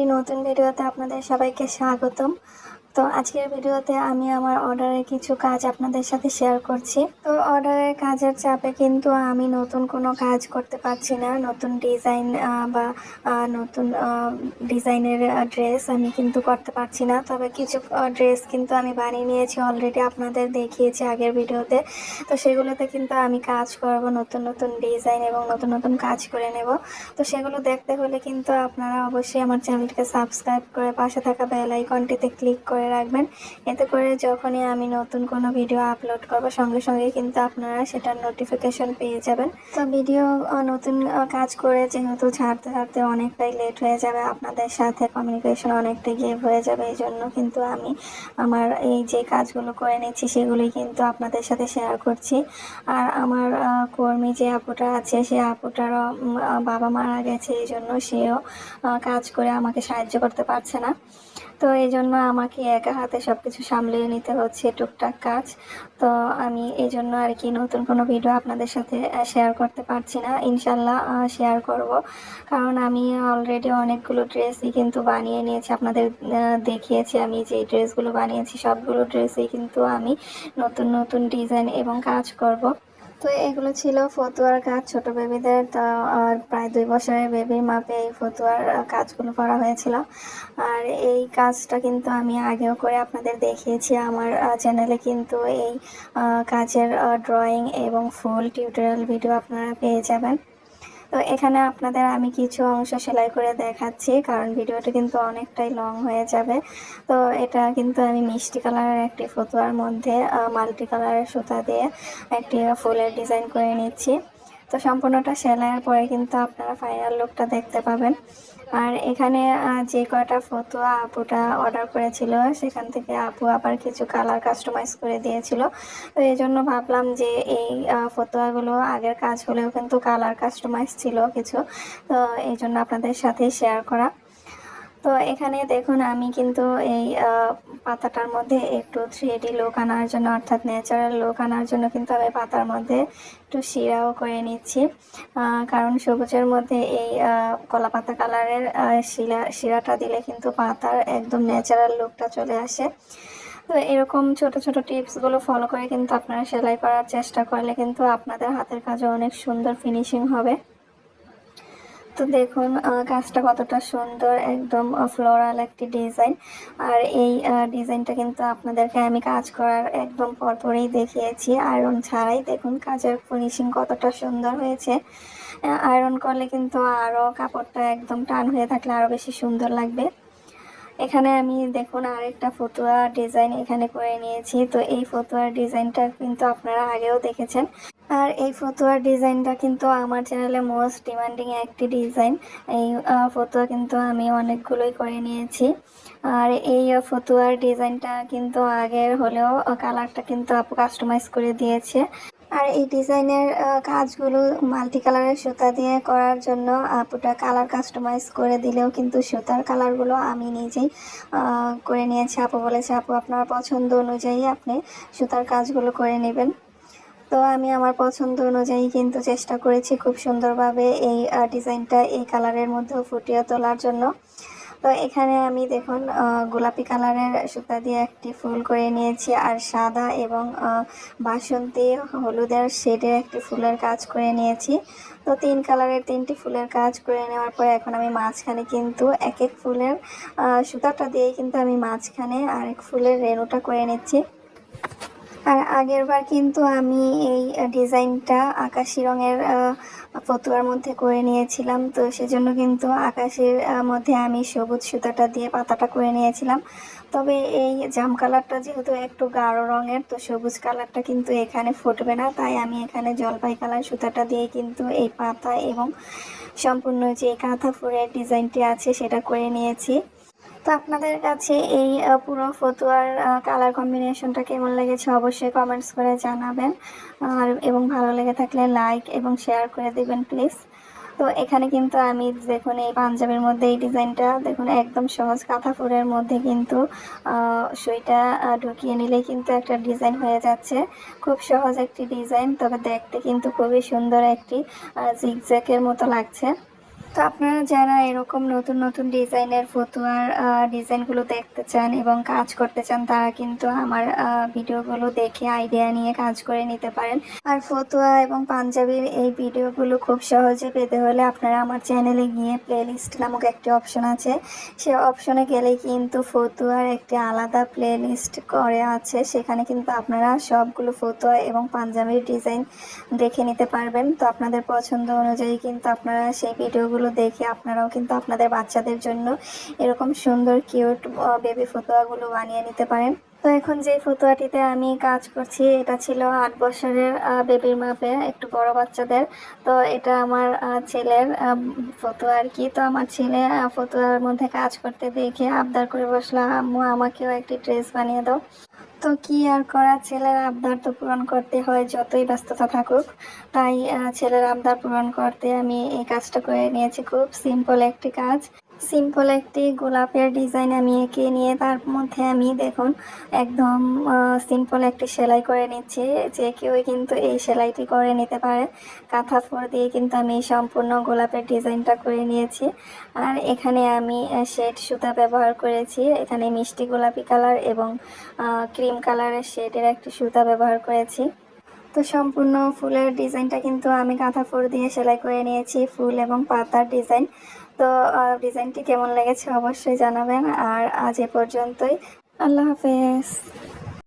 একটি নতুন ভিডিওতে আপনাদের সবাইকে স্বাগতম। তো আজকের ভিডিওতে আমি আমার অর্ডারের কিছু কাজ আপনাদের সাথে শেয়ার করছি। তো অর্ডারের কাজের চাপে কিন্তু আমি নতুন কোনো কাজ করতে পারছি না। নতুন ডিজাইন বা নতুন ডিজাইনের ড্রেস আমি কিন্তু করতে পারছি না। তবে কিছু ড্রেস কিন্তু আমি বানিয়ে নিয়েছি, অলরেডি আপনাদের দেখিয়েছি আগের ভিডিওতে। তো সেগুলোতে কিন্তু আমি কাজ করব, নতুন নতুন ডিজাইন এবং নতুন নতুন কাজ করে নেব। তো সেগুলো দেখতে হলে কিন্তু আপনারা অবশ্যই আমার চ্যানেলটিকে সাবস্ক্রাইব করে পাশে থাকা বেল আইকনটিতে ক্লিক করে রাখবেন। এতে করে যখনই আমি নতুন কোনো ভিডিও আপলোড করব সঙ্গে সঙ্গে কিন্তু আপনারা সেটার নোটিফিকেশন পেয়ে যাবেন। তো ভিডিও নতুন কাজ করে যেহেতু ছাড়তে ছাড়তে অনেকটাই লেট হয়ে যাবে, আপনাদের সাথে কমিউনিকেশন অনেকটাই গেপ হয়ে যাবে, এই জন্য কিন্তু আমি আমার এই যে কাজগুলো করে নিচ্ছি সেগুলি কিন্তু আপনাদের সাথে শেয়ার করছি। আর আমার কর্মী যে আপুটা আছে সে আপুটারও বাবা মারা গেছে, এই জন্য সেও কাজ করে আমাকে সাহায্য করতে পারছে না। তো এই জন্য আমাকে একা হাতে সব কিছু সামলিয়ে নিতে হচ্ছে টুকটাক কাজ। তো আমি এই জন্য আর কি নতুন কোনো ভিডিও আপনাদের সাথে শেয়ার করতে পারছি না। ইনশাল্লাহ শেয়ার করব, কারণ আমি অলরেডি অনেকগুলো ড্রেসই কিন্তু বানিয়ে নিয়েছি। আপনাদের দেখিয়েছি আমি যে ড্রেসগুলো বানিয়েছি সবগুলো ড্রেসই কিন্তু আমি নতুন নতুন ডিজাইন এবং কাজ করব। তো এগুলো ছিল ফতুয়ার কাজ, ছোট বেবিদের। তা প্রায় 2 বছরের বেবির মাপে এই ফতুয়ার কাজগুলো করা হয়েছিল। আর এই কাজটা কিন্তু আমি আগেও করে আপনাদের দেখিয়েছি। আমার চ্যানেলে কিন্তু এই কাজের ড্রয়িং এবং ফুল টিউটোরিয়াল ভিডিও আপনারা পেয়ে যাবেন। তো এখানে আপনাদের আমি কিছু অংশ সেলাই করে দেখাচ্ছি, কারণ ভিডিওটা কিন্তু অনেকটাই লং হয়ে যাবে। তো এটা কিন্তু আমি মিষ্টি কালারের একটি ফতুয়ার মধ্যে মাল্টি কালারের সুতা দিয়ে একটি ফুলের ডিজাইন করে নিচ্ছি। তো সম্পূর্ণটা সেলাইয়ের পরে কিন্তু আপনারা ফাইনাল লুকটা দেখতে পাবেন। আর এখানে যে কয়টা ফতুয়া আপুটা অর্ডার করেছিল সেখান থেকে আপু আবার কিছু কালার কাস্টমাইজ করে দিয়েছিল। তো এই জন্য ভাবলাম যে এই ফতুয়াগুলো আগের কাজ হলেও কিন্তু কালার কাস্টমাইজ ছিল কিছু, তো এই জন্য আপনাদের সাথে শেয়ার করা। তো এখানে দেখুন আমি কিন্তু এই পাতাটার মধ্যে একটু 3D লুক আনার জন্য, অর্থাৎ ন্যাচারাল লুক আনার জন্য কিন্তু আমি পাতার মধ্যে একটু শিরাও করে নিচ্ছি। কারণ সবুজের মধ্যে এই কলা পাতা কালারের শিরাটা দিলে কিন্তু পাতার একদম ন্যাচারাল লুকটা চলে আসে। তো এরকম ছোট ছোট টিপসগুলো ফলো করে কিন্তু আপনারা সেলাই করার চেষ্টা করলে কিন্তু আপনাদের হাতের কাজে অনেক সুন্দর ফিনিশিং হবে। তো দেখুন কাজটা কতটা সুন্দর, একদম ফ্লোরাল একটি ডিজাইন। আর এই ডিজাইনটা কিন্তু আপনাদেরকে আমি কাজ করার একদম পরপরই দেখিয়েছি আয়রন ছাড়াই। দেখুন কাজের ফিনিশিং কতটা সুন্দর হয়েছে। আয়রন করলে কিন্তু আরও কাপড়টা একদম টান হয়ে থাকলে আরও বেশি সুন্দর লাগবে। এখানে আমি দেখুন আরেকটা ফতুয়া ডিজাইন এখানে করে নিয়েছি। তো এই ফতুয়ার ডিজাইনটা কিন্তু আপনারা আগেও দেখেছেন। আর এই ফতুয়ার ডিজাইনটা কিন্তু আমার চ্যানেলে মোস্ট ডিমান্ডিং একটি ডিজাইন। এই ফতুয়া কিন্তু আমি অনেকগুলোই করে নিয়েছি। আর এই ফতুয়ার ডিজাইনটা কিন্তু আগের হলেও কালারটা কিন্তু আপু কাস্টমাইজ করে দিয়েছে। আর এই ডিজাইনের কাজগুলো মাল্টি কালারের সুতা দিয়ে করার জন্য আপুটা কালার কাস্টমাইজ করে দিলেও কিন্তু সুতার কালারগুলো আমি নিজেই করে নিয়েছি। আপু বলেছে আপু আপনার পছন্দ অনুযায়ী আপনি সুতার কাজগুলো করে নেবেন। তো আমি আমার পছন্দ অনুযায়ী কিন্তু চেষ্টা করেছি খুব সুন্দরভাবে এই ডিজাইনটা এই কালারের মধ্যেও ফুটিয়ে তোলার জন্য। তো এখানে আমি দেখুন গোলাপি কালারের সুতা দিয়ে একটি ফুল করে নিয়েছি, আর সাদা এবং বাসন্তী হলুদের শেডের একটি ফুলের কাজ করে নিয়েছি। তো 3 কালারের 3টি ফুলের কাজ করে নেওয়ার পরে এখন আমি মাঝখানে কিন্তু এক এক ফুলের সুতাটা দিয়েই কিন্তু আমি মাঝখানে আরেক ফুলের রেণুটা করে নিচ্ছি। আর আগেরবার কিন্তু আমি এই ডিজাইনটা আকাশি রঙের ফতুয়ার মধ্যে করে নিয়েছিলাম। তো সেজন্য কিন্তু আকাশের মধ্যে আমি সবুজ সুতাটা দিয়ে পাতাটা করে নিয়েছিলাম। তবে এই জাম কালারটা যেহেতু একটু গাঢ় রঙের, তো সবুজ কালারটা কিন্তু এখানে ফুটবে না, তাই আমি এখানে জলপাই কালার সুতাটা দিয়ে কিন্তু এই পাতা এবং সম্পূর্ণ যে কাঁথা ফুলের ডিজাইনটি আছে সেটা করে নিয়েছি। তো আপনাদের কাছে এই পুরো ফতুয়ার কালার কম্বিনেশনটা কেমন লেগেছে অবশ্যই কমেন্টস করে জানাবেন। আর এবং ভালো লেগে থাকলে লাইক এবং শেয়ার করে দিবেন প্লিজ। তো এখানে কিন্তু আমি দেখুন এই পাঞ্জাবির মধ্যে এই ডিজাইনটা দেখুন একদম সহজ কাঁথা ফুলের মধ্যে কিন্তু সুইটা ঢুকিয়ে নিলেই কিন্তু একটা ডিজাইন হয়ে যাচ্ছে। খুব সহজ একটি ডিজাইন, তবে দেখতে কিন্তু খুবই সুন্দর একটি জিগজ্যাগের মতো লাগছে। তো আপনারা যারা এরকম নতুন নতুন ডিজাইনের ফতুয়ার ডিজাইনগুলো দেখতে চান এবং কাজ করতে চান, তারা কিন্তু আমার ভিডিওগুলো দেখে আইডিয়া নিয়ে কাজ করে নিতে পারেন। আর ফতুয়া এবং পাঞ্জাবির এই ভিডিওগুলো খুব সহজে পেতে হলে আপনারা আমার চ্যানেলে গিয়ে প্লেলিস্ট নামক একটি অপশন আছে, সে অপশনে গেলেই কিন্তু ফতুয়ার একটি আলাদা প্লেলিস্ট করে আছে। সেখানে কিন্তু আপনারা সবগুলো ফতুয়া এবং পাঞ্জাবির ডিজাইন দেখে নিতে পারবেন। তো আপনাদের পছন্দ অনুযায়ী কিন্তু আপনারা সেই ভিডিওগুলো দেখে আপনারাও কিন্তু আপনাদের বাচ্চাদের জন্য এরকম সুন্দর কিউট বেবি ফতুয়াগুলো বানিয়ে নিতে পারেন। তো এখন যে ফতুয়াটিতে আমি কাজ করছি, এটা ছিল 8 বছরের বেবির মাপে, একটু বড় বাচ্চাদের। তো এটা আমার ছেলের ফতুয়া আর কি। তো আমার ছেলে ফতুয়ার মধ্যে কাজ করতে দেখে আবদার করে বসলো, আম্মু আমাকেও একটি ড্রেস বানিয়ে দাও। তো কি আর করা, ছেলের আবদার তো পূরণ করতে হয় যতই ব্যস্ততা থাকুক। তাই ছেলের আবদার পূরণ করতে আমি এই কাজটা করে নিয়েছি। খুব সিম্পল একটি কাজ, সিম্পল একটি গোলাপের ডিজাইন আমি এঁকে নিয়ে তার মধ্যে আমি দেখুন একদম সিম্পল একটি সেলাই করে নিচ্ছি। যে কেউ কিন্তু এই সেলাইটি করে নিতে পারে। কাঁথা ফোর দিয়ে কিন্তু আমি সম্পূর্ণ গোলাপের ডিজাইনটা করে নিয়েছি। আর এখানে আমি শেড সুতা ব্যবহার করেছি। এখানে মিষ্টি গোলাপি কালার এবং ক্রিম কালারের শেডের একটি সুতা ব্যবহার করেছি। তো সম্পূর্ণ ফুলের ডিজাইনটা কিন্তু আমি কাঁথা ফোর দিয়ে সেলাই করে নিয়েছি, ফুল এবং পাতার ডিজাইন। তো ডিজাইনটি কেমন লেগেছে অবশ্যই জানাবেন। আর আজ এ পর্যন্তই, আল্লাহ হাফেজ।